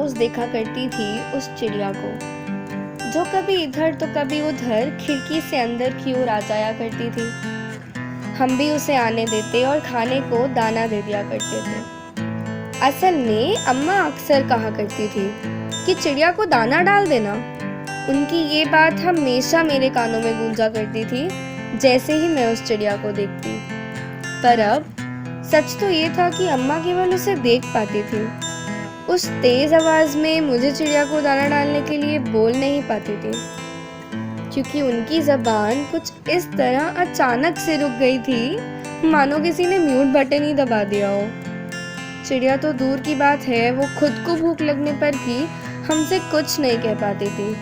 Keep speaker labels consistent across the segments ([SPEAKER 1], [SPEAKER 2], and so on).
[SPEAKER 1] रोज देखा करती थी उस चिड़िया को, जो कभी इधर तो कभी उधर खिड़की से अंदर की ओर आ जाया करती थी। हम भी उसे आने देते और खाने को दाना दे दिया करते थे। असल में अम्मा अक्सर कहा करती थी कि चिड़िया को दाना डाल देना। उनकी ये बात हमेशा मेरे कानों में गूंजा करती थी जैसे ही मैं उस चिड़िया को देखती। पर अब सच तो ये था कि अम्मा केवल उसे देख पाती थी। उस तेज आवाज में मुझे चिड़िया को दाना डालने के लिए बोल नहीं पाती थी, क्योंकि उनकी जबान कुछ इस तरह अचानक से रुक गई थी मानो किसी ने म्यूट बटन ही दबा दिया हो। चिड़िया तो दूर की बात है, वो खुद को भूख लगने पर भी हमसे कुछ नहीं कह पाती थी।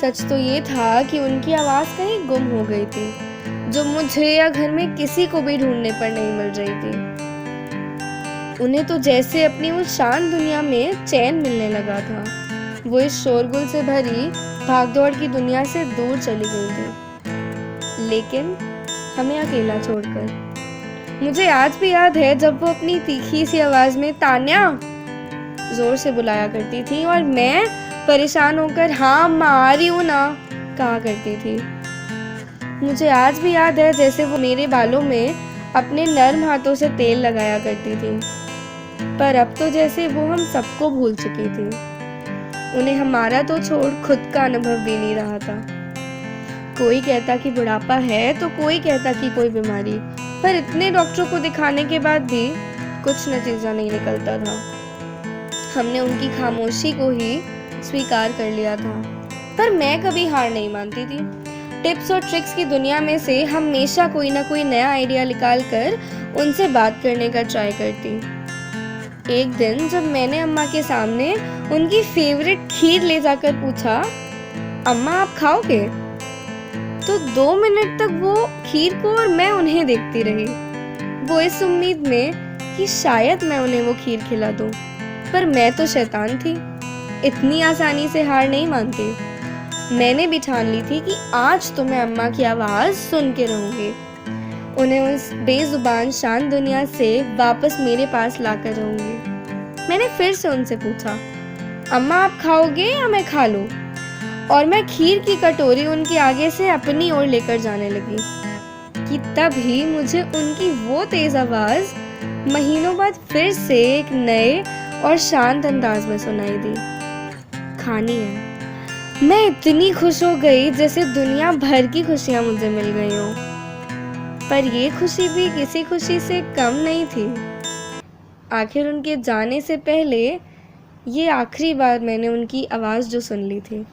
[SPEAKER 1] सच तो ये था कि उनकी आवाज़ कहीं गुम हो गई थी, जो मुझे या घर में किसी को भी ढूंढने पर नहीं मिल रही थी। उन्हें तो जैसे अपनी उस शांत दुनिया में चैन मिलने लगा था। वो इस शोरगुल से भरी भागदौड़ की दुनिया से दूर चली गई थी, लेकिन हमें अकेला छोड़कर। मुझे आज भी याद है जब वो अपनी तीखी सी आवाज में तान्या जोर से बुलाया करती थी और मैं परेशान होकर हाँ मैं आ रही हूँ ना कहा करती थी। मुझे आज भी याद है जैसे वो मेरे बालों में अपने नर्म हाथों से तेल लगाया करती थी। पर अब तो जैसे वो हम सबको भूल चुकी थी। उन्हें हमारा तो छोड़ खुद का अनुभव भी नहीं रहा था। कोई कहता कि बुढ़ापा है तो कोई कहता कि कोई बीमारी, पर इतने डॉक्टरों को दिखाने के बाद भी कुछ नतीजा नहीं निकलता था। हमने उनकी खामोशी को ही स्वीकार कर लिया था, पर मैं कभी हार नहीं मानती थी। टिप्स और ट्रिक्स की दुनिया में से हमेशा कोई ना कोई नया आइडिया निकाल कर उनसे बात करने का ट्राई करती। एक दिन जब मैंने अम्मा के सामने उनकी फेवरेट खीर ले जाकर पूछा, अम्मा आप खाओगे? तो 2 मिनट तक वो खीर को और मैं उन्हें देखती रही, वो इस उम्मीद में कि शायद मैं उन्हें वो खीर खिला दूं। पर मैं तो शैतान थी, इतनी आसानी से हार नहीं मानती। मैंने भी ठान ली थी कि आज तो मैं अम्मा की आवाज़ सुन के रहूँगी, उन्हें उस बेजुबान शांत दुनिया से वापस मेरे पास लाकर रहूँगी। मैंने फिर से उनसे पूछा, अम्मा आप खाओगे या मैं खा लूँ? और मैं खीर की कटोरी उनके आगे से अपनी ओर लेकर जाने लगी कि तभी मुझे उनकी वो तेज़ आवाज़ महीनों बाद फिर से एक नए और शांत अंदाज में सुनाई दी, खानी है। मैं इतनी खुश हो गई जैसे दुनिया भर की खुशियाँ मुझे मिल गई हों। पर ये खुशी भी किसी खुशी से कम नहीं थी। आखिर उनके जाने से पहले ये आखिरी बार मैंने उनकी आवाज़ जो सुन ली थी।